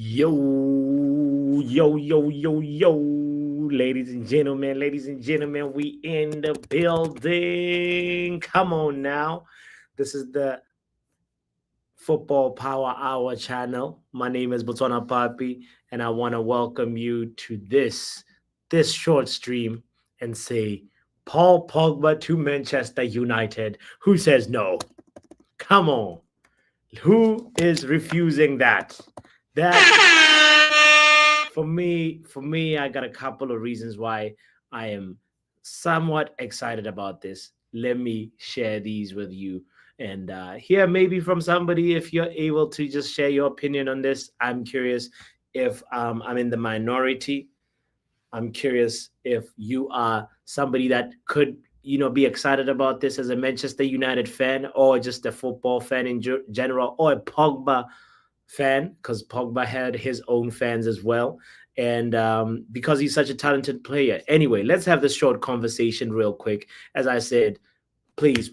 Yo, ladies and gentlemen, we in the building. Come on now. This is the Football Power Hour channel. My name is Botona Papi, and I want to welcome you to this short stream and say Paul Pogba to Manchester United. Who says no? Come on. Who is refusing that? That for me, I got a couple of reasons why I am somewhat excited about this. Let me share these with you and hear maybe from somebody if you're able to just share your opinion on this. I'm curious if I'm in the minority. I'm curious if you are somebody that could, be excited about this as a Manchester United fan or just a football fan in general or a Pogba fan, because Pogba had his own fans as well. And because he's such a talented player. Anyway, let's have this short conversation real quick. As I said, please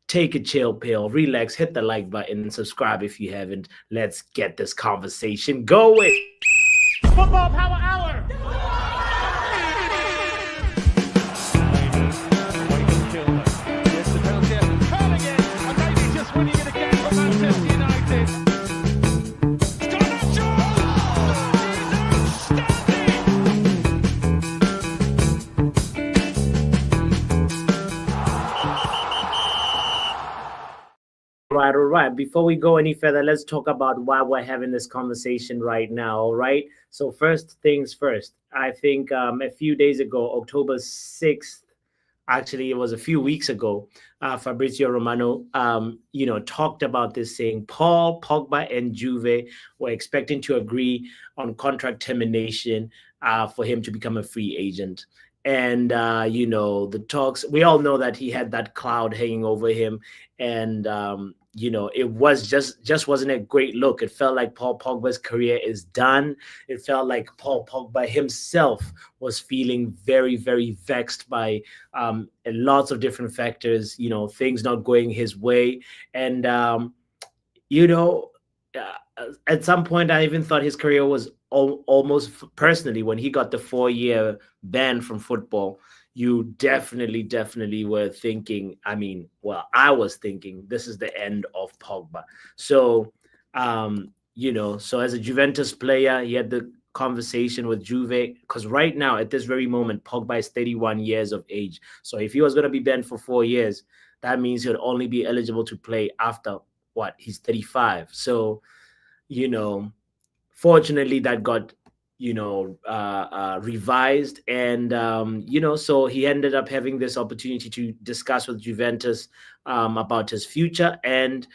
take a chill pill, relax, hit the like button, and subscribe if you haven't. Let's get this conversation going. Football Power Hour. All right. Before we go any further, let's talk about why we're having this conversation right now. All right. So first things first. I think a few days ago, October 6th, actually it was a few weeks ago, Fabrizio Romano, talked about this, saying Paul Pogba and Juve were expecting to agree on contract termination for him to become a free agent. And the talks, we all know that he had that cloud hanging over him, and it was just wasn't a great look. It felt like Paul Pogba's career is done. It felt like Paul Pogba himself was feeling very, very vexed by lots of different factors, things not going his way. And you know, at some point, I even thought his career was almost, personally, when he got the 4-year ban from football. You definitely were thinking, I was thinking this is the end of Pogba. So, so as a Juventus player, he had the conversation with Juve, because right now, at this very moment, Pogba is 31 years of age. So if he was going to be banned for 4 years, that means he'll only be eligible to play after what? He's 35. So, fortunately that got revised, and so he ended up having this opportunity to discuss with Juventus about his future. And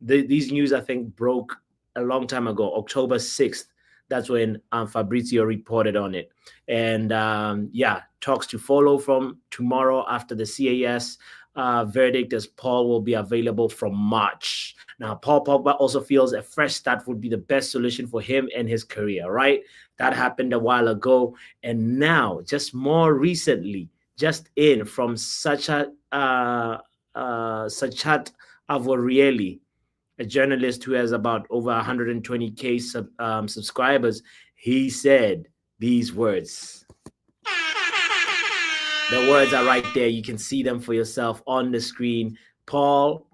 these news, I think, broke a long time ago, October 6th. That's when Fabrizio reported on it. And talks to follow from tomorrow after the CAS verdict, as Paul will be available from March. Now, Paul Pogba also feels a fresh start would be the best solution for him and his career, right? That happened a while ago. And now, just more recently, just in from Sachat Avorieli, a journalist who has about over 120K subscribers, he said these words. The words are right there. You can see them for yourself on the screen. Paul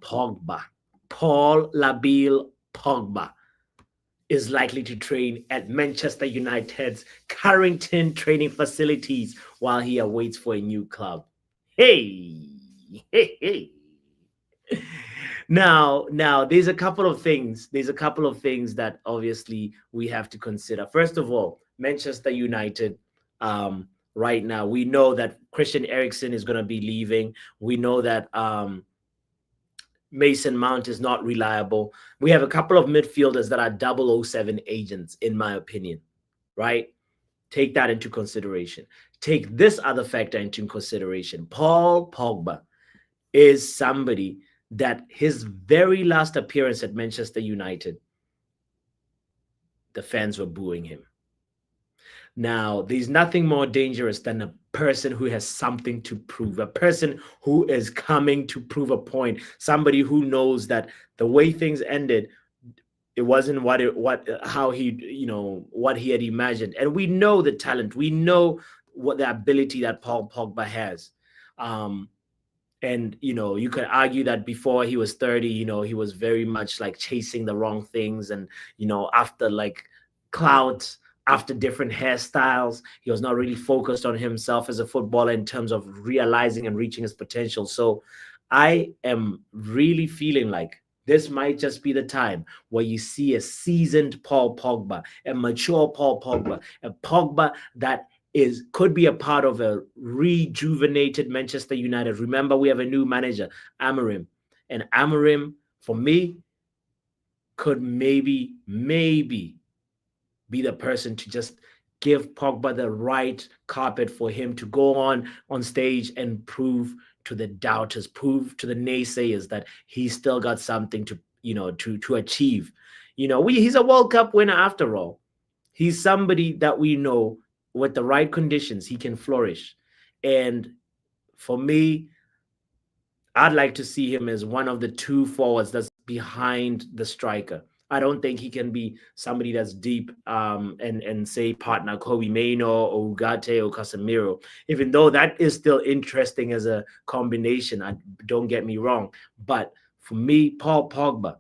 Labille Pogba is likely to train at Manchester United's Carrington training facilities while he awaits for a new club. Hey. Now, there's a couple of things. That obviously we have to consider. First of all, Manchester United, right now, we know that Christian Eriksen is going to be leaving. We know that Mason Mount is not reliable. We have a couple of midfielders that are 007 agents, in my opinion, right? Take that into consideration. Take this other factor into consideration. Paul Pogba is somebody that his very last appearance at Manchester United, the fans were booing him. Now, there's nothing more dangerous than a person who has something to prove, a person who is coming to prove a point, somebody who knows that the way things ended, It wasn't what how he, what he had imagined. And we know the talent, we know what the ability that Paul Pogba has. Um, and you could argue that before he was 30, he was very much like chasing the wrong things, and after like clouds, after different hairstyles, he was not really focused on himself as a footballer in terms of realizing and reaching his potential. So I am really feeling like this might just be the time where you see a seasoned Paul Pogba, a mature Paul Pogba, a Pogba that could be a part of a rejuvenated Manchester United. Remember, we have a new manager, Amorim. And Amorim, for me, could maybe be the person to just give Pogba the right carpet for him to go on stage and prove to the doubters, prove to the naysayers that he's still got something to achieve. He's a World Cup winner after all. He's somebody that we know with the right conditions he can flourish. And for me, I'd like to see him as one of the two forwards that's behind the striker. I don't think he can be somebody that's deep and say partner Kobe Maino or Ugarte or Casemiro, even though that is still interesting as a combination. Don't get me wrong. But for me, Paul Pogba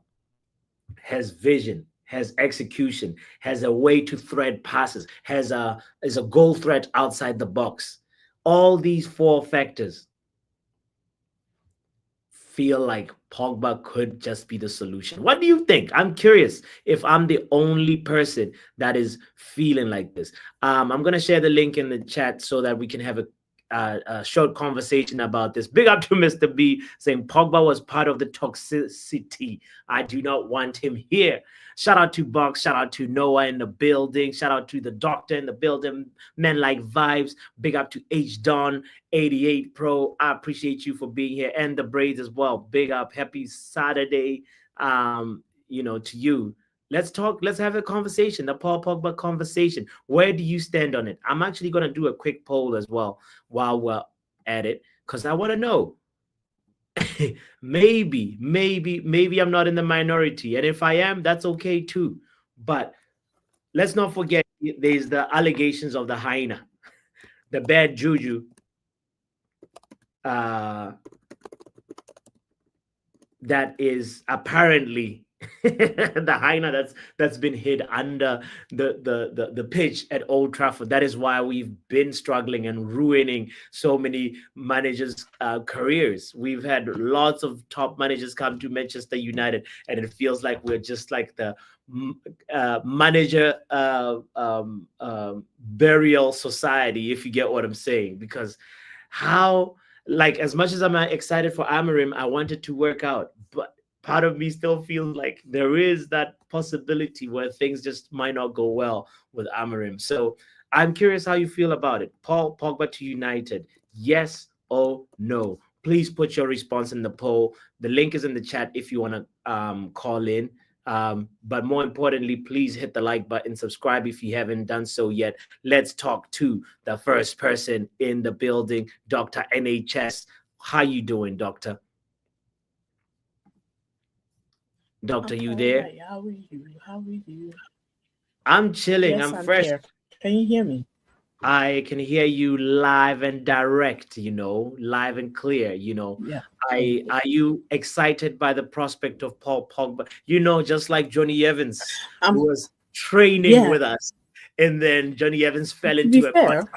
has vision, has execution, has a way to thread passes, is a goal threat outside the box. All these four factors feel like Pogba could just be the solution. What do you think? I'm curious if I'm the only person that is feeling like this. I'm going to share the link in the chat so that we can have a short conversation about this. Big up to Mr. B saying Pogba was part of the toxicity. I do not want him here. Shout out to Box. Shout out to Noah in the building. Shout out to the doctor in the building. Men like vibes. Big up to H Don 88 Pro. I appreciate you for being here, and the braids as well. Big up. Happy Saturday. To you. Let's talk. Let's have a conversation. The Paul Pogba conversation. Where do you stand on it? I'm actually going to do a quick poll as well while we're at it, because I want to know. maybe I'm not in the minority, and if I am, that's okay too. But let's not forget, there's the allegations of the hyena, the bad juju, that is apparently the hyena that's been hid under the pitch at Old Trafford. That is why we've been struggling and ruining so many managers' careers. We've had lots of top managers come to Manchester United, and it feels like we're just like the manager burial society, if you get what I'm saying. Because as much as I'm excited for Amorim, I want it to work out, but part of me still feels like there is that possibility where things just might not go well with Amorim. So I'm curious how you feel about it. Paul Pogba to United, yes or no? Please put your response in the poll. The link is in the chat if you want to call in. But more importantly, please hit the like button, subscribe if you haven't done so yet. Let's talk to the first person in the building, Dr. NHS. How you doing, Doctor? Doctor, you there? Right. How are you? How are you? I'm chilling. Yes, I'm fresh. Here. Can you hear me? I can hear you live and direct, live and clear, Yeah. Are you excited by the prospect of Paul Pogba? Just like Johnny Evans, who was training with us, and then Johnny Evans fell into a contract.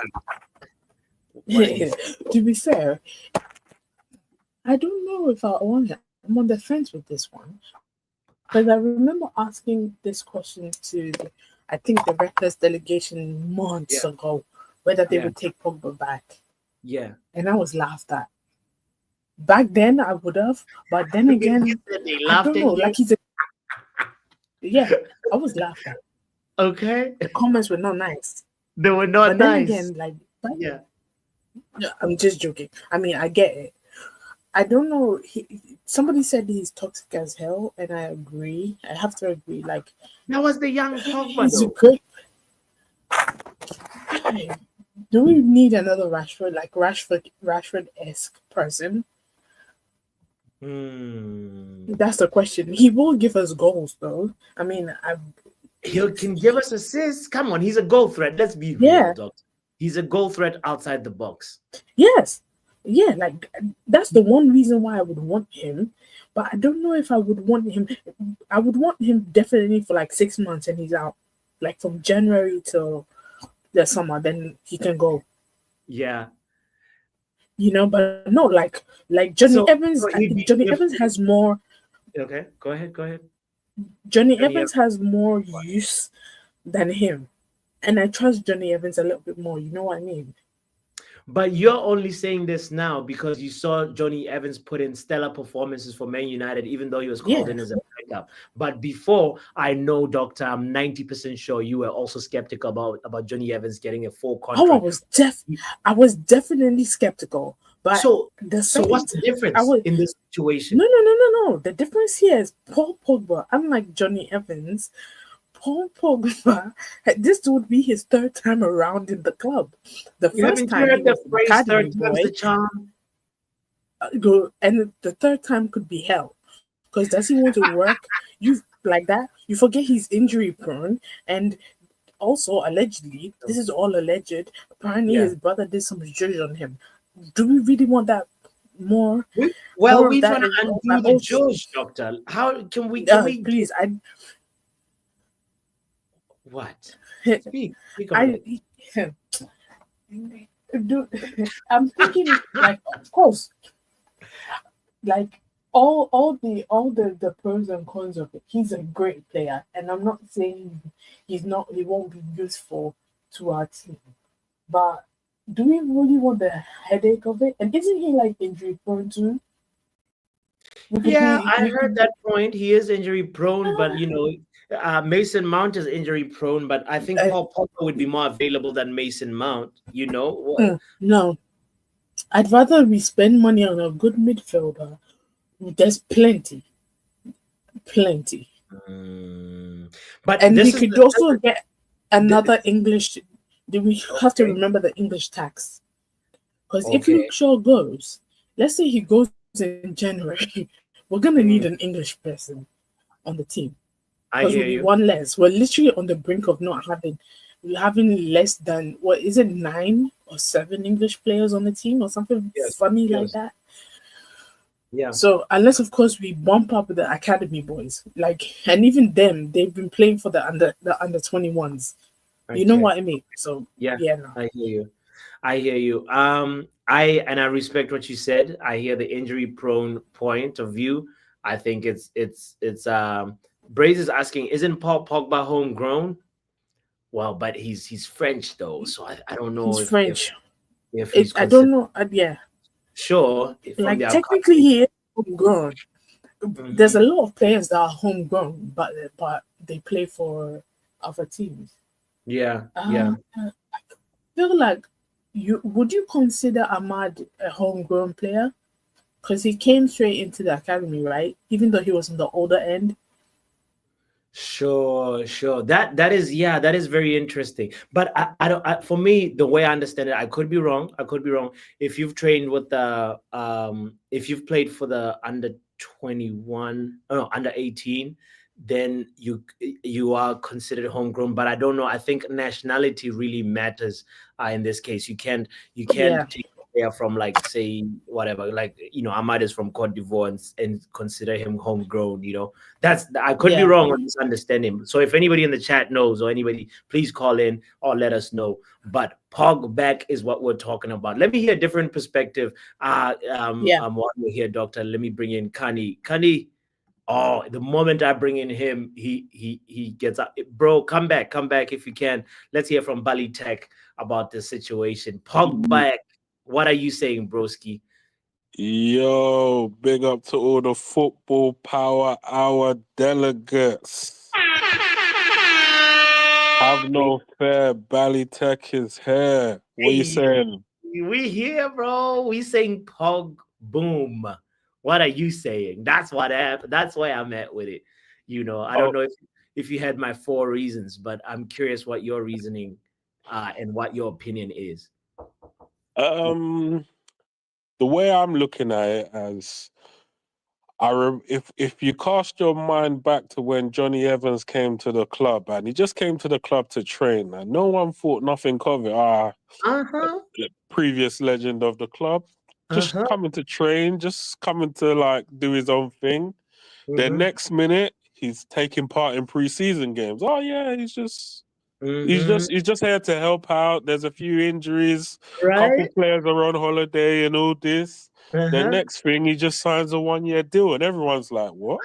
To be fair, I don't know if I'm on the fence with this one. Because I remember asking this question to, I think, the Reckless delegation months ago, whether they would take Pogba back. Yeah. And I was laughed at. Back then, I would have. But then again, I don't know. Like I was laughed at. Okay. The comments were not nice. They were not nice. Then again, I'm just joking. I mean, I get it. I don't know. Somebody said he's toxic as hell, and I agree. I have to agree. Like, that was the young Pogba. He's a good. Do we need another Rashford, like Rashford-esque person? That's the question. He will give us goals, though. I mean, He can give us assists. Come on, he's a goal threat. Let's be real, yeah, doctor. He's a goal threat outside the box. yes, yeah. Like that's the one reason why I would want him. But I don't know if I would want him. I would want him definitely for like 6 months, and he's out, like from January till the summer. Then he can go. Yeah. But no, like Johnny So, Evans. so I he'd think be Johnny if Evans has more. okay. Go ahead. Go ahead. Johnny Johnny Evans has more use than him, and I trust Johnny Evans a little bit more. You know what I mean? But you're only saying this now because you saw Johnny Evans put in stellar performances for Man United, even though he was called Yeah. in as a backup. But before, I know, Doctor, I'm 90% sure you were also skeptical about Johnny Evans getting a full Oh, contract. I was definitely skeptical. But So, the so what's second the I difference was in this situation? no. The difference here is Paul Pogba. Unlike Johnny Evans, Paul Pogba, this would be his third time around in the club. The You first haven't time he heard the was an phrase academy third time's the boy, charm? and the third time could be hell. Because does he want to work? You like that? You forget he's injury prone, and also allegedly, this is all alleged. Apparently, Yeah. his brother did some judge on him. Do we really want that more? Well, More of we that trying to is undo the also, judge, Doctor. How can we please, what? Speak on it. I, do. I'm thinking like, of course, like all the pros and cons of it. He's a great player, and I'm not saying he won't be useful to our team. But do we really want the headache of it? And isn't he like injury prone too? Yeah, I We heard could that point. He is injury prone, but Mason Mount is injury prone. But I think uh, Paul Pogba would be more available than Mason Mount. What? no. I'd rather we spend money on a good midfielder. There's plenty, But and we this is could the, also get the another English. We have to okay. remember the English tax. Because if Okay, Luke Shaw goes, let's say he goes in January, we're gonna need an Mhm. English person on the team. I Because we'll hear be you. one less. We're literally on the brink of not having less than what is it, 9 or 7 English players on the team or something Yes, funny like yes, that. yeah. So unless of course we bump up the academy boys, and even them, they've been playing for the under 21s. You know Okay, what I mean? So yeah, yeah, no. I hear you. I hear you. I respect what you said. I hear the injury prone point of view. I think it's Braze is asking, isn't Paul Pogba homegrown? Well, but he's French though, so I don't know He's if French. he's I don't considered know. Yeah, sure from the like technically academy. he is homegrown. There's Mhm. a lot of players that are homegrown, but they play for other teams. Yeah, yeah. Uh, I feel like you consider Ahmad a homegrown player because he came straight into the academy, right? Even though he was on the older end. Sure, sure. That is yeah, that is very interesting. But I don't for me, the way I understand it, I could be wrong. I could be wrong. If you've trained with the if you've played for the under 21, oh no, under 18, then you are considered homegrown. But I don't know. I think nationality really matters in this case. You Yeah, can't take a player from like say whatever, like Ahmad is from Cote d'Ivoire and consider him homegrown, that's I could be yeah, wrong or misunderstand him. So if anybody in the chat knows or anybody, please call in or let us know. But Pog back is what we're talking about. Let me hear a different perspective. yeah. While we're here, doctor, let me bring in Kani. Kani, oh, the moment I bring in him, he gets up. Bro, come back if you can. Let's hear from Bali Tech about the situation. Pog back. What are you saying, broski? Yo, big up to all the football power hour delegates. Have no fear, Bally Tech is here. What you Hey, saying? we here, bro. We saying Pog boom. What are you saying? That's what happened. That's why I'm at with it. I don't Oh, know if you had my 4 reasons, but I'm curious what your reasoning and what your opinion is. um, the way I'm looking at it as If you cast your mind back to when Johnny Evans came to the club, and he just came to the club to train, and no one thought nothing of it. Uh-huh. Previous legend of the club, just Uh-huh. coming to train, just coming to like do his own thing. The Mm-hmm. next minute, he's taking part in preseason games. Oh yeah, Mm-hmm. he's just here to help out. There's a few injuries, couple Right? players are on holiday and all this. The Uh-huh. next thing, he just signs a 1-year deal, and everyone's like, "What?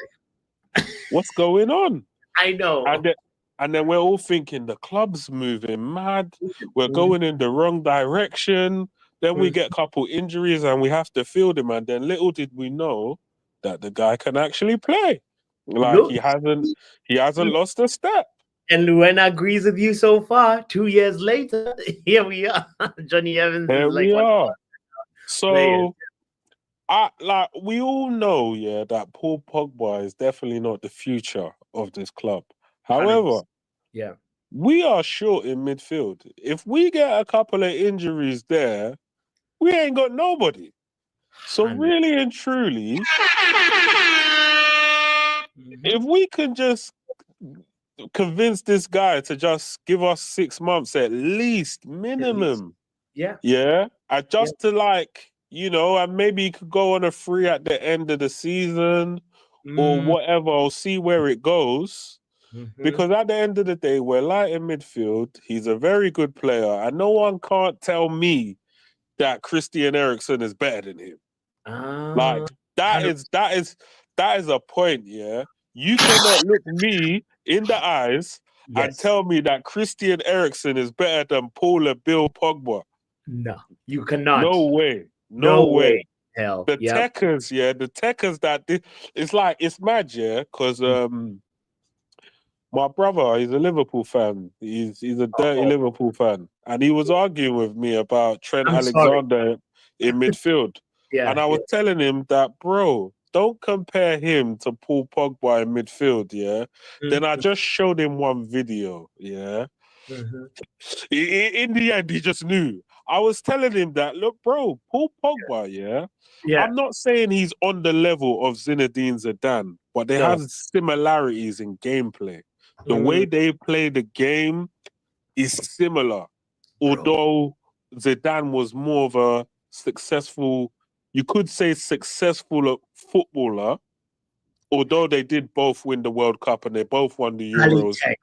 What's going on?" I know. And then, and then we're all thinking the club's moving mad. We're Mm-hmm. going in the wrong direction. Then we get a couple injuries and we have to field him. And then little did we know that the guy can actually play. Like Look, he hasn't lost a step. and Luena agrees with you so far. 2 years later, here we are. Johnny Evans is Here like we one of are. the players. So we all know, yeah, that Paul Pogba is definitely not the future of this club. However, 100%. Yeah. we are short in midfield. If we get a couple of injuries there, we ain't got nobody. So 100. really and truly, Mhm. if we can just convince this guy to just give us 6 months at least, At least. minimum, Yeah. yeah, and Yeah. just to like, and maybe he could go on a free at the end of the season or Mm. whatever, or see where it goes. Mhm. Because at the end of the day, we're light in midfield. He's a very good player, and no one can't tell me that Christian Eriksen is better than him. Ah, Like that 100. is that is that is a point, yeah. You cannot look me in the eyes and Yes. tell me that Christian Eriksen is better than Paul or Bill Pogba. No, you cannot. No way. No No way. way. Hell. The Yep. techers, yeah, the techers it's like it's mad, yeah, because my brother, he's a Liverpool fan. He's a dirty Oh, Liverpool fan. And he was arguing with me about Trent I'm sorry. Alexander in midfield. And Yeah. I Yeah. was telling him that, bro, don't compare him to Paul Pogba in midfield, yeah? Then I Mhm. just showed him one video, yeah? Mhm. In the end, he just knew. I was telling him that, look, bro, Paul Pogba, yeah? Yeah. I'm not saying he's on the level of Zinedine Zidane, but they No. have similarities in gameplay. The Mm, way they play the game is similar, bro. although Zidane was more of a successful, you could say successful footballer, although they did both win the World Cup and they both won the Ali Euros. Tech.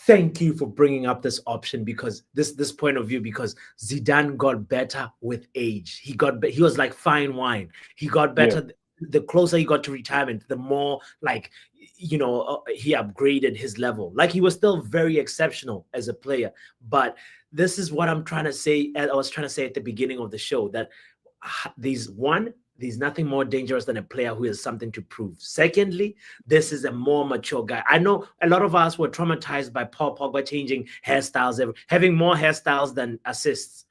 Thank you for bringing up this option because this point of view because Zidane got better with age. He was like fine wine. He got Yeah, better the closer he got to retirement, the more like he upgraded his level. Like he was still very exceptional as a player, but this is what I'm trying to say. I was trying to say at the beginning of the show that there's nothing more dangerous than a player who has something to prove. Secondly, this is a more mature guy. I know a lot of us were traumatized by Paul Pogba changing hairstyles, having more hairstyles than assists,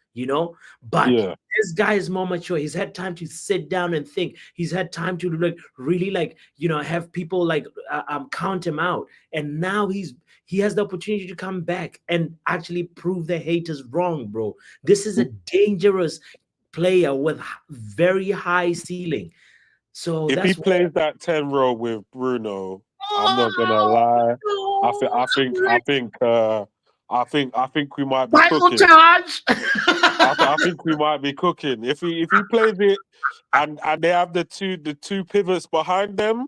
but yeah. this guy is more mature. He's had time to sit down and think. He's had time to really have people count him out. And now he has the opportunity to come back and actually prove the haters wrong, bro. This is a dangerous player with very high ceiling. So If he that's plays that 10 role with Bruno, I'm not gonna oh, lie. I think I think no. I think I think we might be Final cooking. charge. I think we might be cooking if he plays it, and they have the two pivots behind them,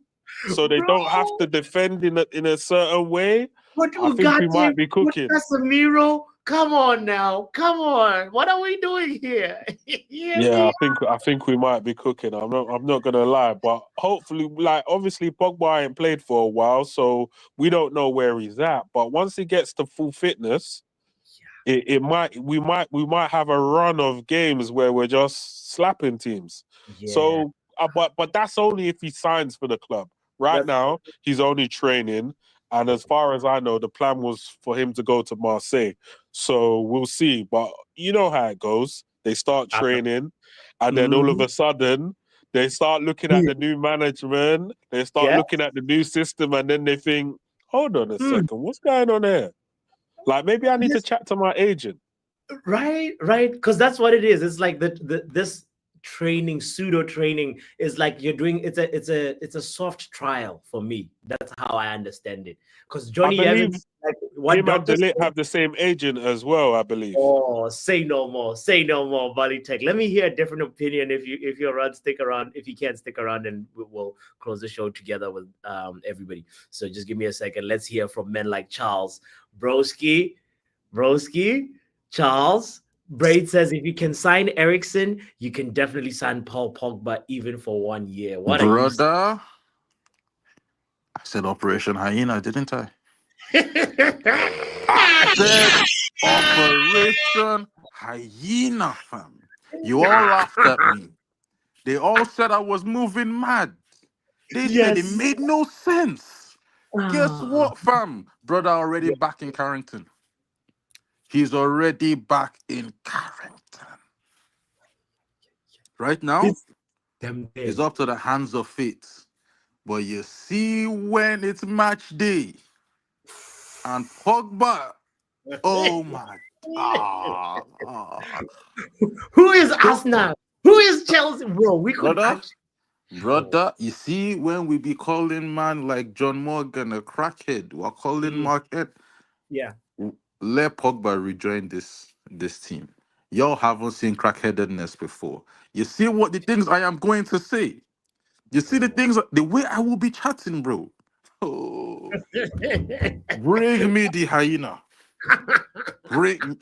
so they don't have Bro, to defend in a certain way. what I think we might Ugarte, be what cooking. Casemiro? Come on now, come on. What are we doing here? Here Yeah, we I think we might be cooking. I'm not gonna lie, but hopefully, like obviously Pogba ain't played for a while, so we don't know where he's at. But once he gets to full fitness, we might have a run of games where we're just slapping teams. Yeah, So, but that's only if he signs for the club. Right that's now, he's only training, and as far as I know, the plan was for him to go to Marseille. So we'll see. But you know how it goes. They start training, and then all of Mhm. a sudden, they start looking at the new management. They start Yeah. looking at the new system, and then they think, "Hold on a Mm. second, what's going on here? Like maybe I need to Yes. chat to my agent." Right, right. Because that's what it is. It's like this training, pseudo training is like you're doing. It's a soft trial for me. That's how I understand it. Because I Johnny believe Evans, like what him and doctor Delit said. have the same agent as well, I believe. Oh, say no more. Say no more, Bali Tech. Let me hear a different opinion. If you're around, stick around. If you can't stick around, then we'll close the show together with everybody. So just give me a second. Let's hear from men like Charles Broski, Charles. Braid says if you can sign Ericsson, you can definitely sign Paul Pogba even for 1 year. What are you Brother, I said Operation Hyena, didn't I? I said Operation Hyena, fam. You all laughed at me. They all said I was moving mad. They said it Yes. made no sense. Guess Ah, what, fam? Brother already yeah. back in Carrington. He's already back in Carrington. Right now, It's them it's there. up to the hands of fate. But you see when it's match day and Pogba, oh my, ah. Who is Don't, Arsenal? Who is Chelsea? Bro, we could brother, actually. Bro. brother, you see when we be calling man like John Morgan a crackhead, we're calling Mhm. Market. Yeah. Let Pogba rejoin this team. Y'all haven't seen crackheadedness before. You see what the things I am going to say. You see the Bro. things, the way I will be chatting, bro. Oh, bring me the hyena. Bring.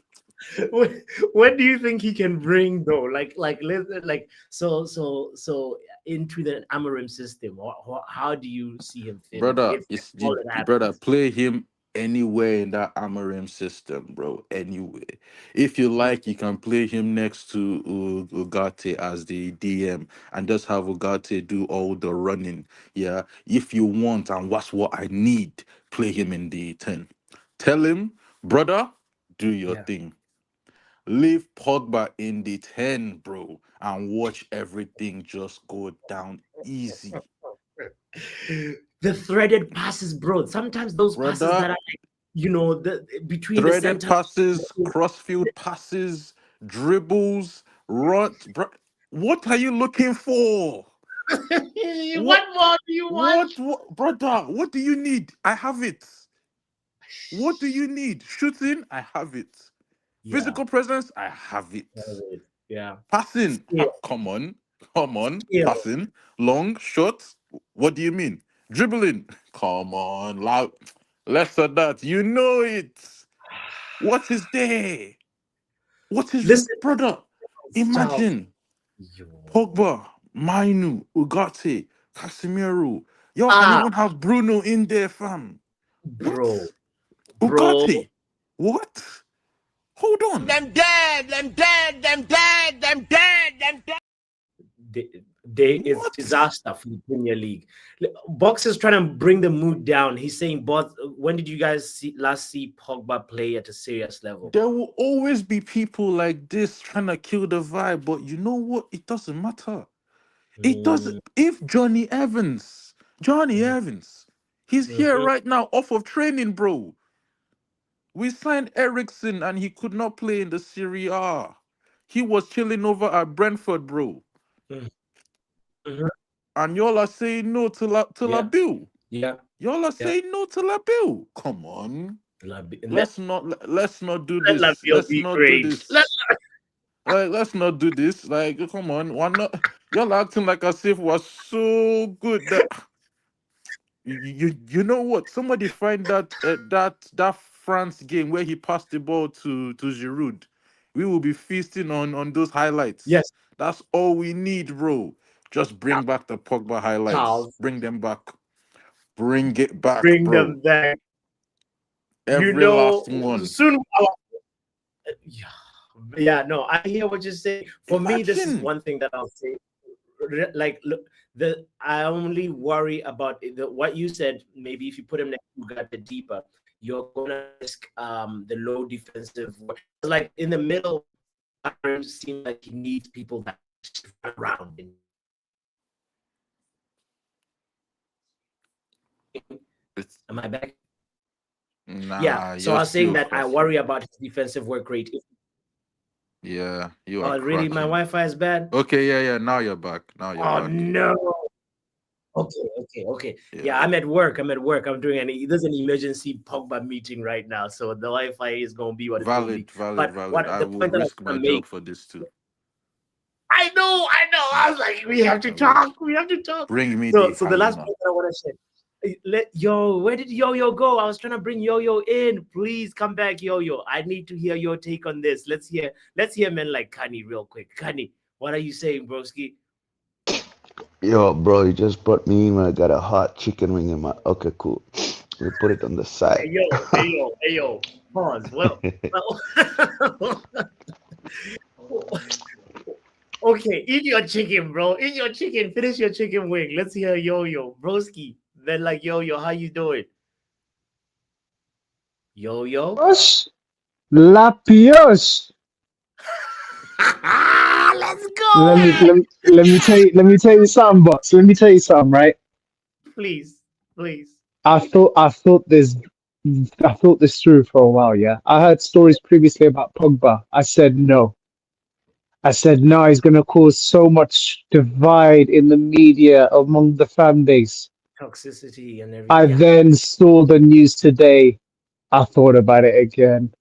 what, what do you think he can bring though? Like into the Amorim system, or how do you see him fitting Brother, if it's all you, that brother. happens? Play him anywhere in that Amorim system, bro. Anywhere. If you like, you can play him next to Ugarte as the DM and just have Ugarte do all the running. Yeah. If you want, and that's what I need, play him in the 10. Tell him, brother, do your Yeah. thing. Leave Pogba in the 10, bro, and watch everything just go down easy. The threaded passes, bro. Sometimes those passes Brother, that are, the between the threaded center. passes, crossfield passes, dribbles, runs. What are you looking for? What? What more do you want? What, brother? What do you need? I have it. What do you need? Shooting? I have it. Yeah. Physical presence? I have it. Yeah. Passing? Skill. Come on. Skill. Passing? Long, short? What do you mean? Dribbling? Come on, loud. Less of that. You know it. What is there? What is, Listen, brother? Charles. Imagine Yo. Pogba, Mainu, Ugarte, Casemiro. Y'all can Ah, even have Bruno in there, fam. What? bro. Bro. Ugarte? What? Hold on. Them dead, them dead, them dead, them dead, them dead. It's What? disaster for the Premier League. Box is trying to bring the mood down. He's saying, "But when did you guys last see Pogba play at a serious level?" There will always be people like this trying to kill the vibe, but you know what? It doesn't matter. It doesn't. Mm, If Johnny mhm, Evans, he's here mhm, right now off of training, bro. We signed Ericsson and he could not play in the Serie A. He was chilling over at Brentford, bro. mhm, mhm. And y'all are saying no to La Yeah, Bill. yeah, Y'all are yeah. saying no to La Bill. Come on. Let Let's not do let this. Laville Let's be not do great. this. Let's not do this. Like, come on. Why not? Y'all acting like as if we're so good that you know what? Somebody find that France game where he passed the ball to Giroud. We will be feasting on those highlights. Yes, That's all we need, bro. Just bring back the Pogba highlights. Charles, Bring them back. Bring it back, bring bro. them back. Every last one. Soon. Yeah, yeah. No, I hear what you're saying. For me, this is Imagine. one thing that I'll say. Like, look, I only worry about what you said. Maybe if you put him next to Gata deeper, you're gonna risk the low defensive work. Like in the middle, it seems like he needs people that run around. It's Am I back? Yeah. nah, So I you're was saying still that I fussing. worry about his defensive work rate. Yeah, you are Oh, really? My cracking. Wi-Fi is bad? Okay, yeah. Now you're back. Now you're Oh back. no. Okay. Yeah, Yeah. I'm at work. I'm doing there's an emergency Pogba meeting right now, so the Wi-Fi is gonna be what it's gonna be. Valid, valid, But valid. what I the would point that I was risk my gonna job make, for this too. I know. I was like, we have to I would. talk. We have to talk. Bring me So the so the last Hazima. point that I want to say. Where did Yo-Yo go? I was trying to bring Yo-Yo in. Please come back, Yo-Yo. I need to hear your take on this. Let's hear men like Kani real quick. Kani, what are you saying, broski? Yo, bro, you just brought me in when I got a hot chicken wing in my. Okay, cool. We put it on the side. Hey yo. Pause. Well, okay, eat your chicken, bro. Eat your chicken. Finish your chicken wing. Let's hear Yo-Yo, broski. Then like Yo-Yo, how you doing? Yo-Yo. Pios, La Pios. Let's Let go. me let me let me tell you something, boss. Let me tell you something, right? Please. I thought this through for a while, yeah. I heard stories previously about Pogba. I said no. I said no, he's gonna cause so much divide in the media among the fan base. Toxicity and I everything. Yeah. then saw the news today. I thought about it again.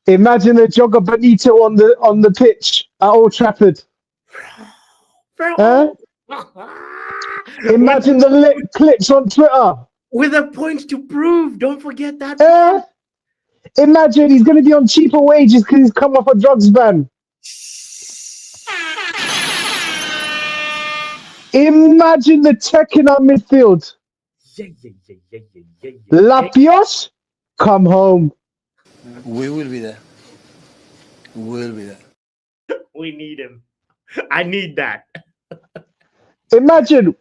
Imagine the Jogger Benito on the pitch at Old Trafford. Huh? Bro. with, Imagine the clips on Twitter. with a point to prove. Don't forget that Huh? part. Imagine he's going to be on cheaper wages because he's come off a drugs ban. Imagine the tech in our midfield. Yeah. Lapios, come home. We will be there. We will be there. We need him. I need that. Imagine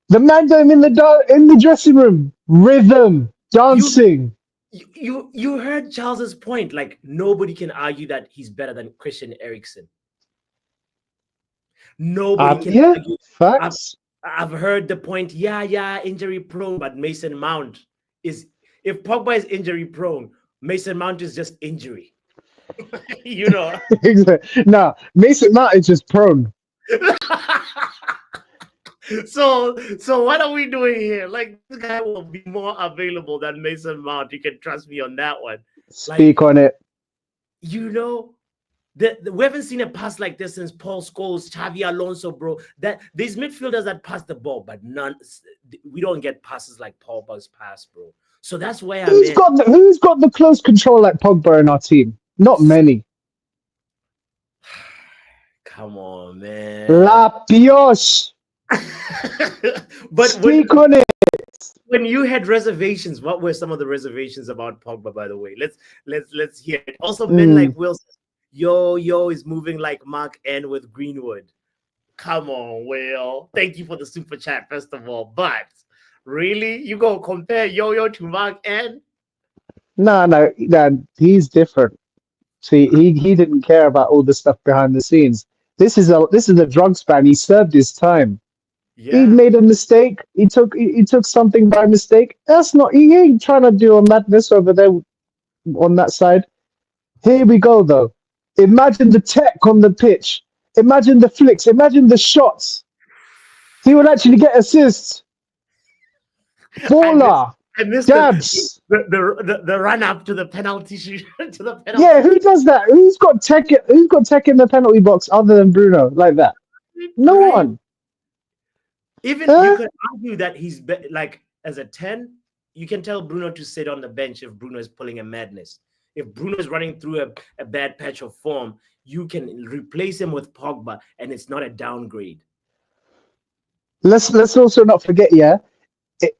the man going in the dressing room, rhythm, dancing. You heard Charles's point. Like nobody can argue that he's better than Christian Eriksen. Nobody can Yeah, argue. facts. I've heard the point. Yeah, injury prone, but Mason Mount is. If Pogba is injury prone, Mason Mount is just injury. you know. Nah, Mason Mount is just prone. So what are we doing here? Like this guy will be more available than Mason Mount. You can trust me on that one. Speak on it. You know, we haven't seen a pass like this since Paul Scholes, Xavi Alonso, bro. That these midfielders that pass the ball, but we don't get passes like Pogba's pass, bro. So that's where Who's got the close control like Pogba in our team? Not many. Come on, man. Lapios. But speak on it. When you had reservations, what were some of the reservations about Pogba? By the way, let's hear it. Also, men like Wilson. Yo is moving like Mark N with Greenwood. Come on, Will. Thank you for the super chat, first of all. But really, you go compare Yo to Mark N? No, he's different. See, he didn't care about all the stuff behind the scenes. This is a drugs ban. He served his time. Yeah. He made a mistake. He took something by mistake. That's not. He ain't trying to do a madness over there on that side. Here we go though. Imagine the tech on the pitch. Imagine the flicks. Imagine the shots. He would actually get assists. Baller. I missed dabs. The run up to the penalty shoot to the penalty. Yeah, who does that? Who's got tech in the penalty box other than Bruno like that? No one. Even you could argue that he's like as a 10, you can tell Bruno to sit on the bench if Bruno is pulling a madness. If Bruno is running through a bad patch of form, you can replace him with Pogba, and it's not a downgrade. Let's also not forget,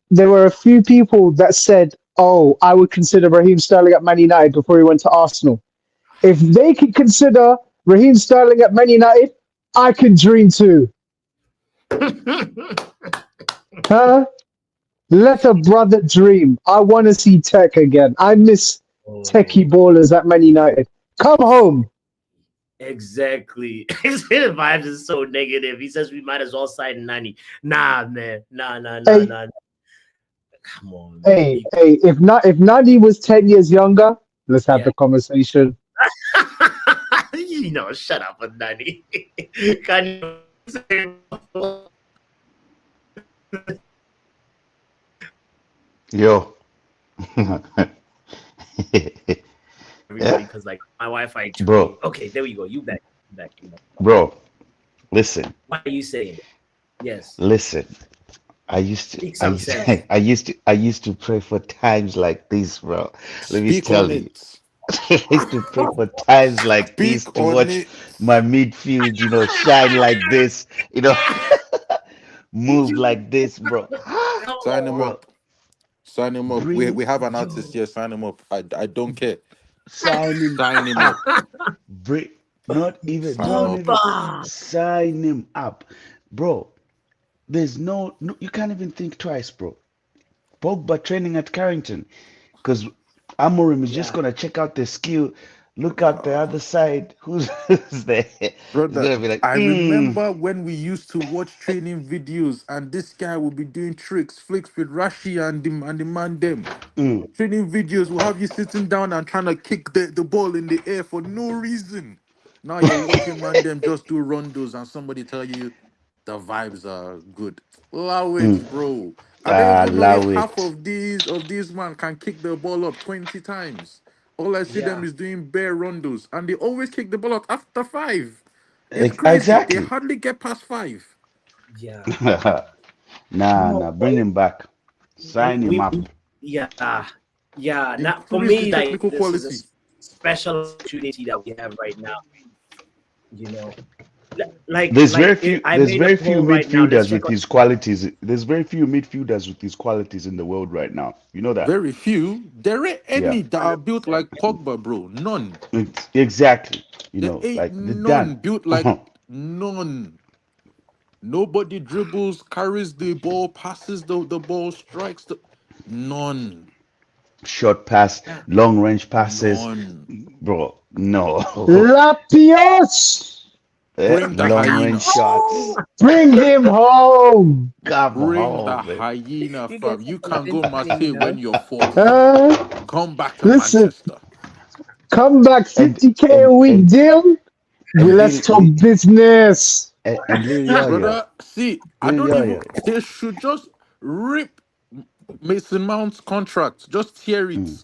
there were a few people that said, "Oh, I would consider Raheem Sterling at Man United before he went to Arsenal." If they could consider Raheem Sterling at Man United, I can dream too. Huh? Let a brother dream. I want to see Tech again. I miss techie ballers at Man United. Come home. Exactly. His vibes is so negative. He says we might as well sign Nani. Nah, man. Nah. Come on, man. Hey, if Nani was 10 years younger, Let's have Yeah. the conversation. Shut up, Nani. Can you say Yo. everybody? Yeah, Because like my Wi-Fi tripping. bro, Okay, there we go. You back. You back. You back. bro. Listen, What are you saying? Yes. listen. I used to, Speak I some used sense. to, I used to pray for times like this, bro. Let me Speak on tell you, it. I used to pray for times like this Speak to on watch it. my midfield, shine like this, move like this, bro. Come Sign him on. Bro, up. Sign him up. We bring, have an artist Yo. here. Sign him up. I don't care. Sign him Sign him up. up. bring, not even, Sign him don't up. even Pogba. sign him up, bro. There's no, you can't even think twice, bro. Pogba training at Carrington, because Amorim is just Yeah. gonna check out the skill, look out the other side. Who's there? He's Brother, gonna be like, I remember when we used to watch training videos and this guy would be doing tricks, flicks with Rashi and the man them. mm, Training videos will have you sitting down and trying to kick the ball in the air for no reason. Now you're watching man them just do rondos and somebody tell you the vibes are good. Allow it, mm. bro. I don't even know if Allow half it. of these man can kick the ball up 20 times. All I see them Yeah. is doing bare rondos, and they always kick the ball out after five. It's crazy. They Exactly. hardly get past five. Yeah. Nah, No. nah, bring him back. And Sign him up. yeah. Yeah. Now for Increase the me, like technical this is a quality. special opportunity that we have right now. You know, like There's very it, few. I There's made a very few poll right now. Let's midfielders check with on. his qualities. There's very few midfielders with his qualities in the world right now. You know that? Very few. There ain't Yeah. any that are built 100%. like Pogba, bro. None. Exactly. There ain't Like the Dan. none built like none. Nobody dribbles, carries the ball, passes the ball, strikes the none. Short pass, Yeah. long range passes, None. bro. No. Lapios! Bring the Long range hyena. shots. Bring him home! Come Bring the home, man. hyena, You guys fam. are You not can go Marseille when entertaining, you're 40. Uh, Come back to listen, Manchester. come back And 50K a and week and deal. and Let's talk business. Lil Yo Yo, Brother, see, I Lil don't Yo even. Yo. They should just rip Mason Mount's contract. Just tear it. Mm,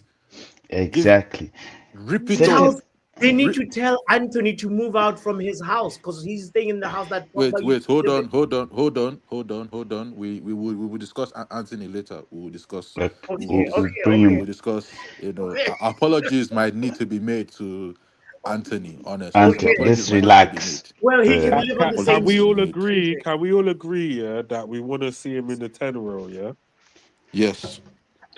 Give, exactly. rip it Set up. Tell his they need Rip. to tell Anthony to move out from his house because he's staying in the house that Pogba used Wait. to Hold live on. in. Hold on. We will discuss uh, Anthony later. We will discuss. Okay, okay, bring We okay, him. will discuss. okay, Apologies might need to be made to Anthony. Honestly, Ante, okay. apologies let's might need to be relax. made. Well, he Uh, can Can, live on can, the can same Apologies we to be all street. made. agree? AJ. Can we all agree, yeah, that we want to see him in the 10 row, yeah? Yes.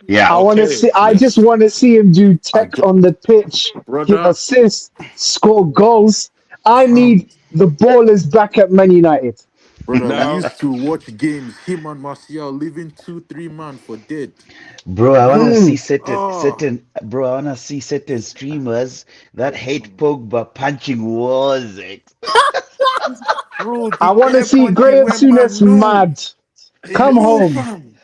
yeah. I want to Okay. see. I just Yes. want to see him do I tech just, on the pitch, give brother. assists, score goals. I Fam. need the ballers back at Man United. Brother, we Now, used to watch games, him and Martial leaving 2, 3 man for dead. Bro, I wanna Now, see Mm. certain I wanna see certain streamers that hate Pogba punching walls. bro, I the want to air see punching Graham went mad. Souness No, mad. Come no, man. home. fam.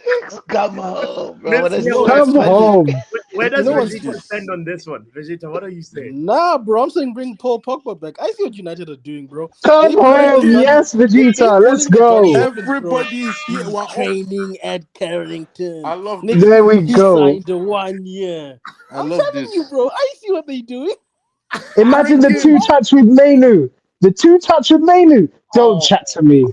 Come on, bro. I Let's wanna You hear know see what what's Come funny? home. where You does know what's Vegeta Challenges. stand on this one? Vegeta, what are you saying? nah, bro. I'm saying bring Paul Pogba back. I see what United are doing, bro. Come They pulling the home. Johnny. Yes, They Vegeta. Let's pulling the Johnny go. Evans, bro. Everybody is here. He's We're all, training at I Carrington. love Next There thing this. we he go. signed a 1 year. I I'm love telling you, this. bro. I see what they doing. Imagine the two Carrington, touch with Mainu. The two touch with Mainu. Don't Oh, chat to me.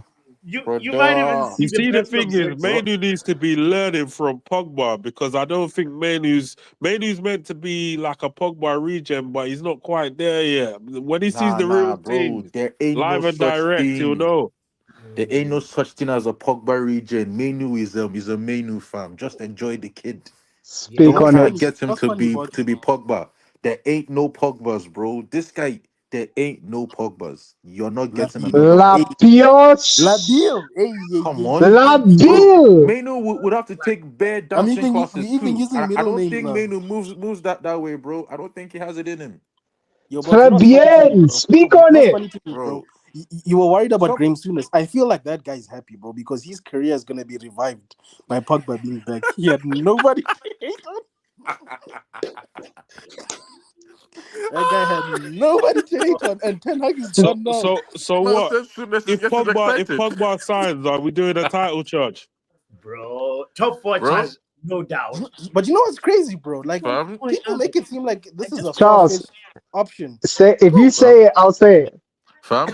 you might even brother. see you the see, the best of thing is, Zinch. Manu needs to be learning from Pogba because I don't think Manu's meant to be like a Pogba regen, but he's not quite there yet. When he sees the Nah, real bro. thing, There ain't no live and such direct, he'll thing. know. There ain't no such thing as a Pogba regen. Menu is a Menu fam. Just enjoy the kid. Yeah, Speak Don't on try to it. get him What's to funny be about Pogba. There ain't no Pogbas, bro. This guy, there ain't no Pogbas. You're not getting Labil? another La Hey, Pogba. Pios. Labil. Hey, yeah, Come yeah, on, yeah, La yeah, yeah. bro. Bill. Menu would have to take bare I'm dancing even we classes even too. using I middle don't names think now. Menu moves that way, bro. I don't think he has it in him, Yo, but you Très know what's funny to me, bien. bro? Speak You on know what's it. funny to me, bro? bro. You were worried about Some Graham Souness. I feel like that guy's happy, bro, because his career is gonna be revived by Pogba being back. He had nobody to hate on. That guy had nobody to hate on, and Ten Hag is gone now. So Man what? said soon If getting excited. Pogba signs, are we doing a title charge? Bro. Top four Bro, chance, no doubt. But you know what's crazy, bro? Like fam, people make it seem like this is a Charles, far-fetched option. say if you Bro, fam, say it, I'll say it. fam.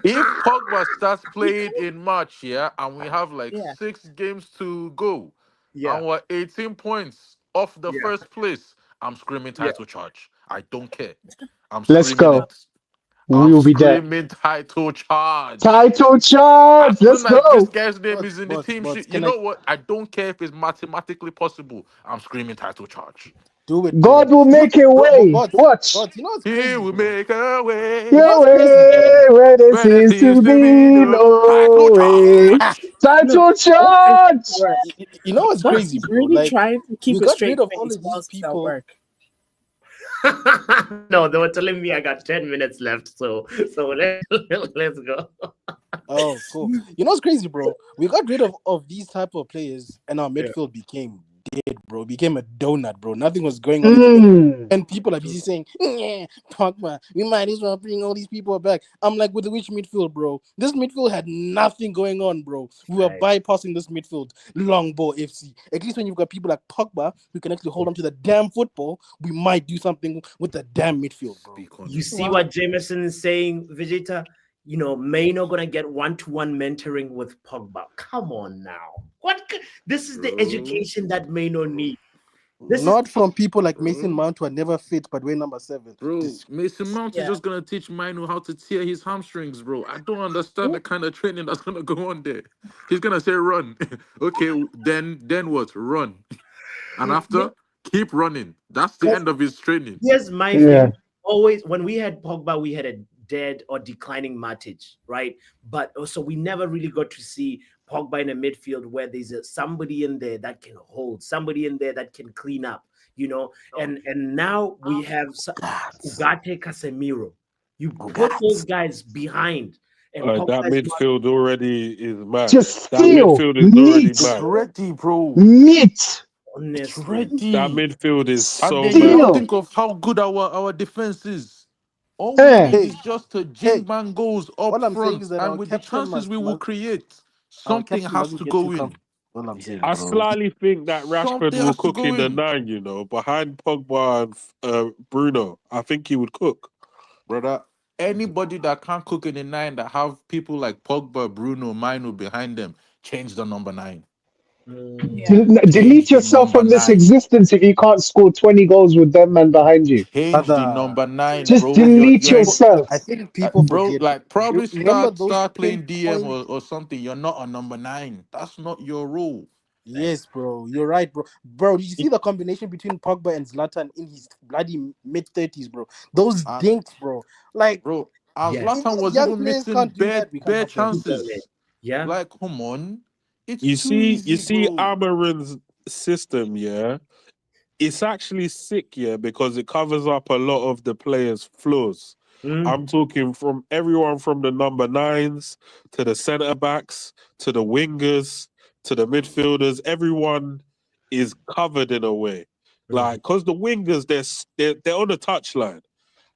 If Pogba starts playing in March, yeah, and we have like Yeah. 6 games to go, Yeah. and we're 18 points off the Yeah. first place, I'm screaming Yeah. title charge. I don't care. I'm Let's screaming go. it. We I'm will be there. screaming title charge. Title As charge. Let's soon as this go. guy's name is in the team sheet, but you can I know what? I don't care if it's mathematically possible. I'm screaming title charge. do it, bro? God will You know, make a bro, way. Watch. you know what's He crazy, will bro? make a You way know Your what's crazy, bro? way where there where there seems seems to to be be no title no way. charge. No, Title all things charge. at work. You know what's Boss crazy, is bro? really Like trying to we keep a got rid straight of all face of these whilst he's at people. work. No, they were telling me I got 10 minutes left. So let's go. Oh, cool. You know what's crazy, bro? We got rid of these type of players, and our Yeah. midfield became dead, bro. Became a donut, bro. Nothing was going on in the middle. Mm. And people are busy saying, yeah, Pogba, we might as well bring all these people back. I'm like, with which midfield, bro? This midfield had nothing going on, bro. We were Right. bypassing this midfield. Long ball FC. At least when you've got people like Pogba who can actually hold on to the damn football, we might do something with the damn midfield, bro. Speak on You it. see Wow. what Jameson is saying, Vegeta? You know, Maino gonna get one-to-one mentoring with Pogba. Come on now. This is the Bro. education that Maino needs. This is Not from people like Mason Bro. Mount who are never fit but we're number 7. Bro, Mason Mount is Yeah. just gonna teach Mino how to tear his hamstrings, bro. I don't understand the kind of training that's gonna go on there. He's gonna say run. Okay, then what? Run. And after, keep running. That's the end of his training. here's my Yeah. thing. Always when we had Pogba, we had a dead or declining Matic, right? But also we never really got to see Pogba in a midfield where there's somebody in there that can hold, somebody in there that can clean up, you know. And now we have Ugarte, Casemiro. You put those guys behind, and That Pogba is not. midfield already is mad. Just That feel midfield is already neat. It's mad. ready, bro. Meat. It's Honestly, That ready. midfield is And so then you now mad. Feel. think of how good our defense is. All we Eh. need Hey, is just to jig hey, bang goals up all I'm saying front, is that and with the chances we will create, our something captain has mustn't to get too go in. comfortable. All I'm saying, I bro. slightly think that Rashford Something will has to cook go in the in, 9, you know, behind Pogba and Bruno. I think he would cook. brother. Anybody that can't cook in the 9 that have people like Pogba, Bruno, Mino behind them, change the number 9. Yeah. Delete Change the yourself number from this 9. existence if you can't score 20 goals with them man behind you. Change the Other, number 9, Just bro. delete You're in, yourself. I think people bro. forget. Like probably Remember start those start playing DM pinpoint. or something. You're not a number 9. That's not your role. Yes, bro. You're right, bro. Bro, you see the combination between Pogba and Zlatan in his bloody mid-30s, bro. Those And dinks, bro. Like, bro, and yes, if Zlatan those was young even players missing can't do bare that, we can't bare help them. chances. yeah. Like, come on, it's You too see, easy, bro. Amorim's system, yeah, it's actually sick, yeah, because it covers up a lot of the players' flaws. Mm, I'm talking from everyone from the number 9s to the centre backs to the wingers to the midfielders. Everyone is covered in a way, mm. like because the wingers they're on the touchline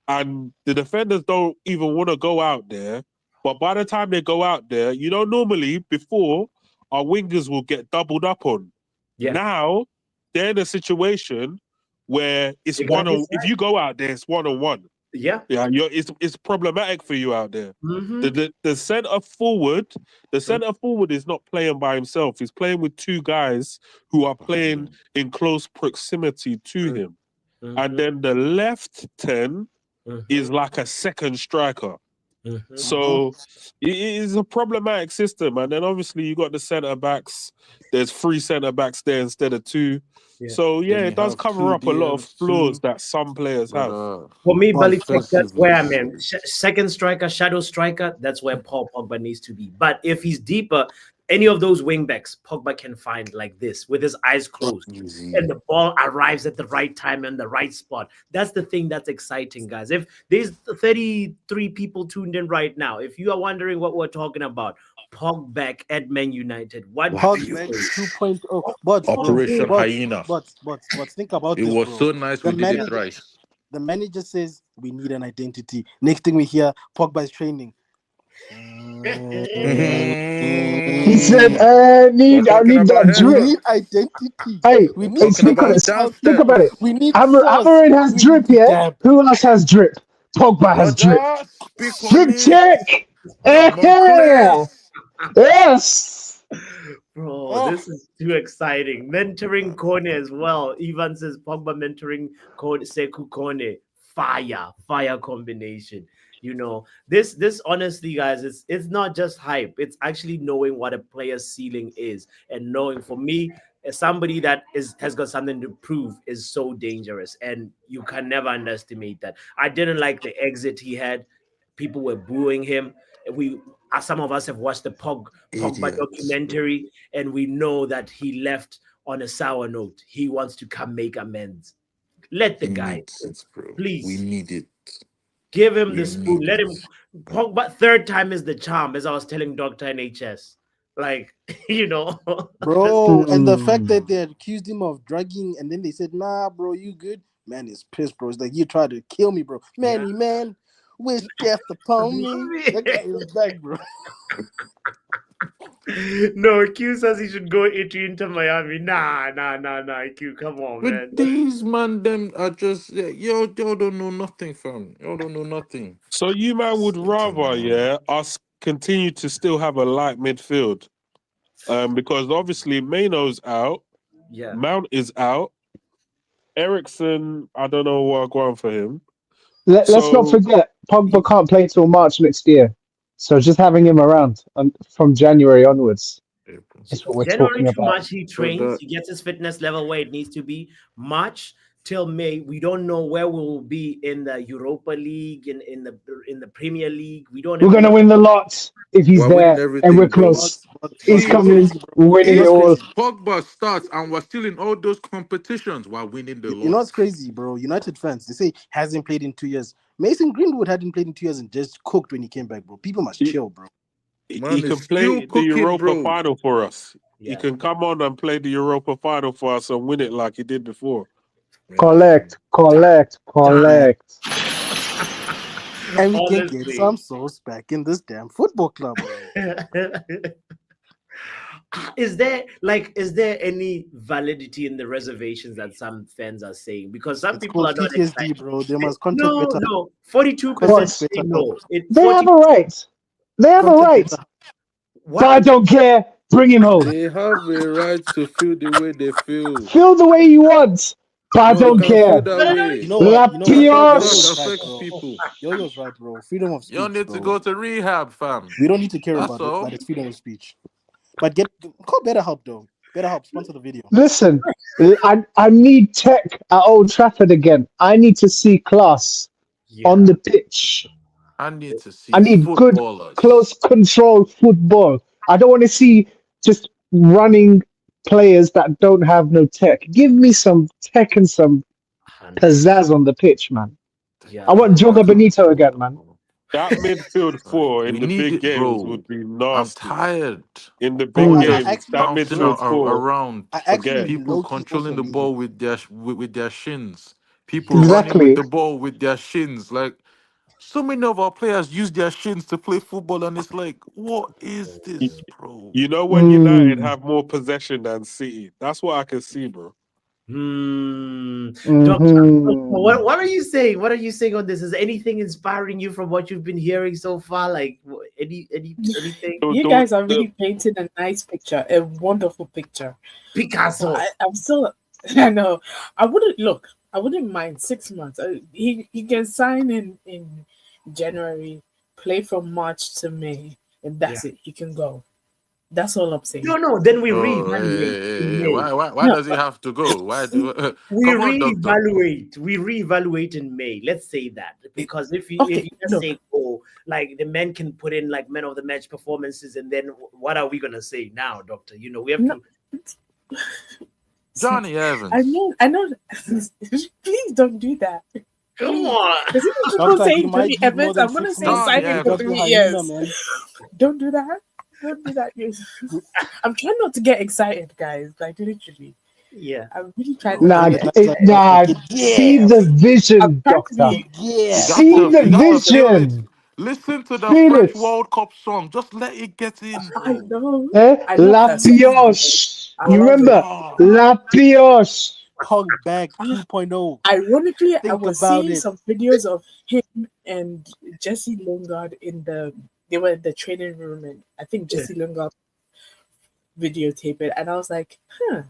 and the defenders don't even want to go out there. But by the time they go out there, you know, normally before our wingers will get doubled up on. Yeah, Now they're in a situation where it's you got one this on. If right. you go out there, it's 1-on-1. Yeah. Yeah, it's problematic for you out there. Mm-hmm. The center forward is not playing by himself. He's playing with 2 guys who are playing in close proximity to him. And then the left 10 is like a second striker. So it is a problematic system. And then obviously you got the centre backs. There's 3 centre backs there instead of 2. Yeah. So yeah, Then you it does have cover 2 up a lot of DMs flaws too, that some players but have. For me, But Belichick, that's where I'm defensively, in. Second striker, shadow striker, that's where Paul Pogba needs to be. But if he's deeper, any of those wing backs, Pogba can find like this with his eyes closed. easy. And the ball arrives at the right time and the right spot. That's the thing that's exciting, guys. If there's 33 people tuned in right now, if you are wondering what we're talking about, Pogba at Man United. What do you Pogba think? 2.0. But Operation Hyena. but think about It this, was bro. so nice The we did it manager thrice. The manager says we need an identity. Next thing we hear, Pogba is training. He said, Mm. I We're need talking about that We drip. Heron. need identity. Hey, We We're need hey, talking speak on about sauce. this. down Think step. about it. We need sauce. Amorim has We drip, need yeah? dab. Who else has drip? Pogba has drip. Brother, speak on Drip it. check. Moncles. Yes. Bro, Oh, this is too exciting. Mentoring Kone as well. Ivan says Pogba mentoring Kone, Sekou Kone. Fire combination. This honestly, guys, it's not just hype. It's actually knowing what a player's ceiling is, and knowing, for me, as somebody that has got something to prove is so dangerous, and you can never underestimate that. I didn't like the exit he had. People were booing him. Some of us have watched the Pogba Idiots, bro. documentary, and we know that he left on a sour note. He wants to come make amends. Let the He guy needs go. it, bro. We Please need it. give him We the spoon. need Let him. it. Pogba, third time is the charm, as I was telling Dr. NHS. Like, bro. And the fact Hmm. that they accused him of drugging and then they said, nah, bro, you good? Man, is pissed, bro. It's like you tried to kill me, bro. yeah. Man, wish death upon me. That guy is back, bro. No, Q says he should go to Inter Miami. Nah, Q, come on, But man. these man, them are just y'all don't know nothing, fam. Y'all don't know nothing. So you man would Inter rather, Miami. yeah, us continue to still have a light midfield, because obviously Mano's out, Yeah. Mount is out, Ericsson, I don't know what going for him. Let's not So forget, Pogba can't play till March next year. So just having him around from January onwards April. is what we're January talking to about. March, he But trains. He gets his fitness level where it needs to be. March till May, we don't know where we will be in the Europa League, in the Premier League. We don't We're even gonna know. win the lot if he's we're winning there, and we're everything, bro. But, close. but He's See, you know what's look, coming, crazy, bro? we're You winning know it what's if all. crazy, bro? Pogba starts and we're still in all those competitions, we're winning the You know lot. what's crazy, bro? United fans, they say hasn't played in 2 years. Mason Greenwood hadn't played in 2 years and just cooked when he came back, bro. People must he, chill, bro. he Man is can still play the cooking, Europa bro. final for us. He Yeah. can come on and play the Europa final for us and win it like he did before. Collect, collect, collect. And we can get Honestly. some sauce back in this damn football club, bro. Is there any validity in the reservations that some fans are saying? Because some It's people called are not PTSD, excited. bro. They must contact No, better. no. 42% Contact What? say better help. no. It They have 40. a right. They have a Contact right. better. But I What? don't care. Bring him home. They have a right to feel the way they feel. Feel the way you want, but I No, you don't can feel care. that No, no, no. You way. know what? You know what? TikTok Yo-Yo's Lapierre. right, affects bro. people. Yo-Yo's right, bro. Freedom of You don't speech, need to bro. go to rehab, fam. We don't need to care That's about it, but all. it's freedom of speech. But call better help though. Better help sponsor the video. Listen, I need tech at Old Trafford again. I need to see class on Yeah. the pitch. I need to I see need good, close footballers. control football. I don't want to see just running players that don't have no tech. Give me some tech and some 100. pizzazz on the pitch, man. I Yeah. want Bro, I Joga can't. Benito again, man. That midfield Like, four in we the need big it, games bro. would be I'm nasty. tired. In the Bro, big I Players games, actually that bouncing midfield four, around. I forget. actually People low key also controlling the need it. ball with their shins. People Yeah. running with Exactly. the ball with their shins. Like so many of our players use their shins to play football, and it's like, what is You, this, bro? you know when United Mm, have more possession than City. That's what I can see, bro. Doctor, what hmm what are you saying? What are you saying on this? Is anything inspiring you from what you've been hearing so far? Like anything? The, You the, guys are the, really painting a nice picture, a wonderful picture. But Picasso. I'm still, I know, I wouldn't look. I wouldn't mind 6 months. He can sign in January, play from March to May, and Yeah. that's it. He can go. That's all I'm saying. No, then we Oh, reevaluate in May. why No, does he have to go? Why do? We Come on, doctor. reevaluate. We reevaluate in May. Let's say that, because if okay. you just say, Look, oh, like the men can put in like men of the match performances, and then what are we gonna say now, Doctor? We have no, to. Johnny I Evans. know, I know. Please don't do that. Come Please. on. Because if people Doctor, he saying Johnny might give more Evans, than I'm gonna 6 say months Johnny sign if him he for got you 3 Evans. hyena, years. man. Don't do that. Don't do that. I'm trying not to get excited, guys. Like literally. Yeah. I'm really trying Nah, to be. nah. See Yeah, the I'm vision, trying to doctor. be. You yeah. got See to the you got to feel it. vision. Listen to the Feel French it. World Cup song. Just let it get in, I bro. know. I love La that song. pioche. I You love it. remember? Ah, La pioche. Pogba I- 2.0. Ironically, I Think was about seeing it. some videos of him and Jesse Lingard in the. They were in the training room, and I think Jesse Lingard videotape it, and I was like, huh,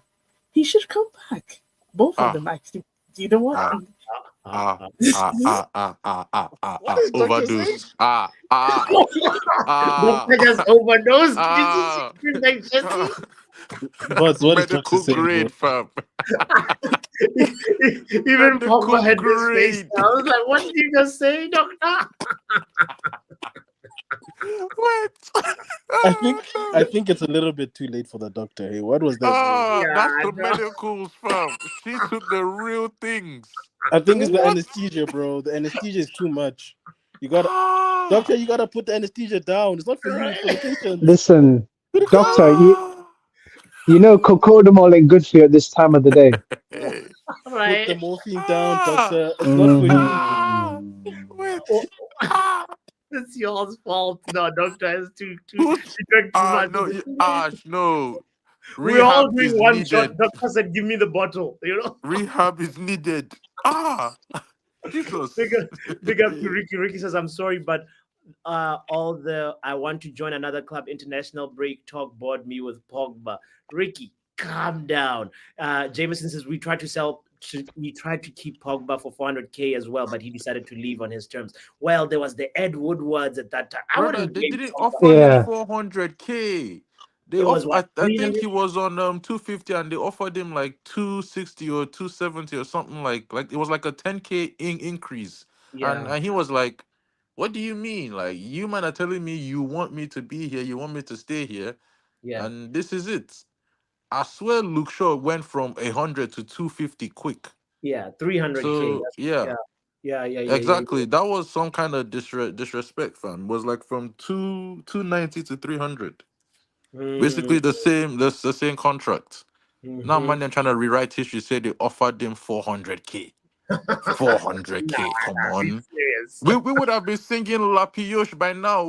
he should come back. Both of ah, them actually. You know what? ah, Uh, ah, uh, What is Doctor saying? overdose. Ah, Doctor just overdosed. Did you see ah, him like Jesse? But what is Doctor medical saying, bro? grade, fam. Even Pogba Medical had this face. grade. I was like, what did you just say, Doctor? What? I think it's a little bit too late for the doctor. Hey, what was that, bro? That's Yeah, the no. medicals, fam. She took the real things. I think it's the What? anesthesia, bro. The anesthesia is too much. You gotta, Ah, doctor, you gotta put the anesthesia down. It's not for you, it's for the patients. Listen, For the doctor. patients. You know cocodamol ain't good for you at this time of the day. hey. Put the Right. morphine down, Ah, doctor. It's not for you. ah, what? Oh, Ah, it's y'all's fault. No, Doctor is too who's? you drank too much. No, Ash, no. We're all Rehab doing is one shot. needed. Doctor said, give me the bottle, Rehab is needed. Ah, Big Jesus. up, big up to Ricky. Ricky says, I'm sorry, but all the I want to join another club international break talk bored me with Pogba. Ricky, calm down. Jameson says we tried to keep Pogba for 400k as well, but he decided to leave on his terms. Well, there was the Ed Woodwards at that time. I Brother, wouldn't they blame didn't Pogba. offer him Yeah. 400K. They It was off what, I think 300? he was on 250 and they offered him like 260 or 270 or something like it was like a 10K increase. Yeah, And he was like, "What do you mean? Like you man are telling me you want me to be here, you want me to stay here, yeah, and this is it." I swear Luke Shaw went from 100 to 250 quick. yeah, 300k. So yeah. Yeah, yeah. Exactly. That was some kind of disrespect, fam. Was like from 290 to 300. Mm, Basically the same contract. Now mhm. man they're trying to rewrite history, say they offered him 400K. 400K. Come Nah, be on. serious. We would have been singing La Pioche by now.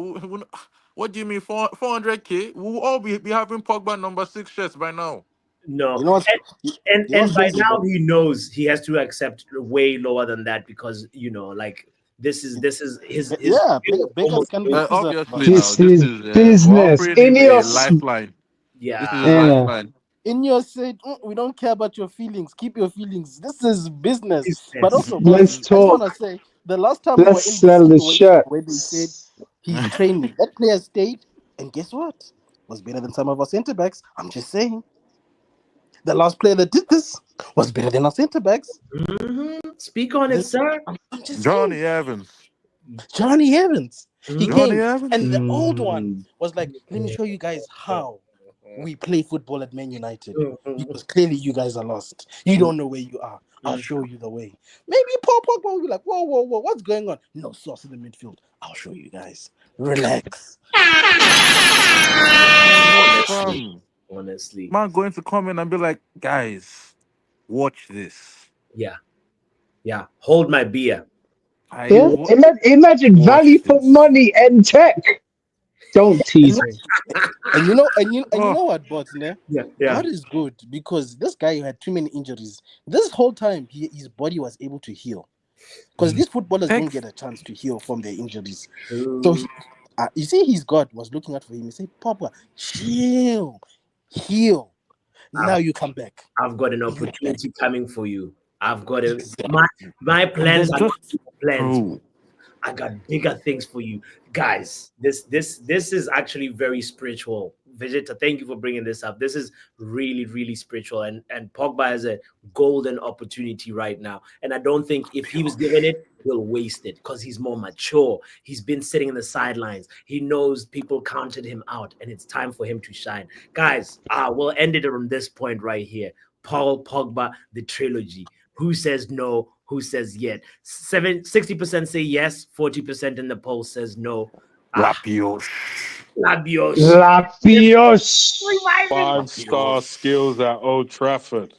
What do you mean 400K? We'll all be having Pogba number 6 shirts by now. No, You know what's you know and what's by crazy, now bro? he knows he has to accept way lower than that because like this is his Yeah, career is beggars almost can be over. choosers, but Obviously now This this is is we're business. offering him a Ineos. lifeline. This is his Yeah, Yeah. lifeline. Ineos said, we don't care about your feelings. Keep your feelings. This is business. But business. also, Let's boss, I just want talk. to say the last time we were Let's in this sell the situation where they said shirts. he's training, that player stayed, and guess what? Was better than some of our centre backs. I'm just saying. The last player that did this was better than our centre backs. Speak on it, This, sir. I'm just saying. Johnny Evans. Johnny Evans. He Johnny came, Evans. and the old one Mm. was like, let me show you guys how we play football at Man United. Mhm. Because clearly you guys are lost. You don't know where you are. I'll show you the way. Maybe Paul Pogba will be like, whoa, what's going on? No sauce in the midfield. I'll show you guys. Relax. What, Honestly, fam? honestly, Man going to come in and be like, guys, watch this. yeah, yeah. Hold my beer. I Yeah. Imagine watch value for this. money and tech. Don't And, tease me. and you Oh, know what, bots, ne? Yeah, yeah. God is good because this guy had too many injuries. This whole time, his body was able to heal. Because these footballers don't ex get a chance to heal from their injuries. So True. you see, his God was looking out for him. He said, Papa, chill, heal. Now I've you come back. I've got an You're back. opportunity coming for you. I've got a Exactly. my and plans then are not just your plans. bro. I got bigger things for you, guys. This is actually very spiritual. Vegeta, thank you for bringing this up. This is really spiritual, and Pogba has a golden opportunity right now. And I don't think if he was given it, he'll waste it because he's more mature. He's been sitting in the sidelines. He knows people counted him out, and it's time for him to shine. Guys, we'll end it on this point right here. Paul Pogba, the trilogy. Who says no? Who says yet? 60% say yes, 40% in the poll says no. La Ah, Pioche. Labios. La Pios. Reviving. Five-star skills at Old Trafford.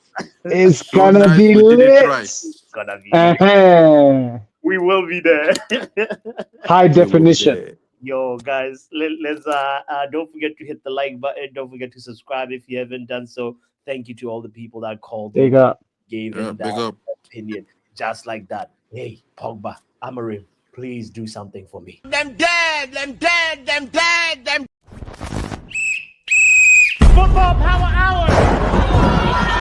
It's So gonna nice be we did it lit. right. It's gonna be Uh-huh. we will be there. High We will be definition. there. Yo, guys, let's don't forget to hit the like button. Don't forget to subscribe if you haven't done so. Thank you to all the people that called Big in, up. gave Yeah, in big that up. opinion, just like that. Hey, Pogba, Amorim, please do something for me. Them dead, them dead, them dead, them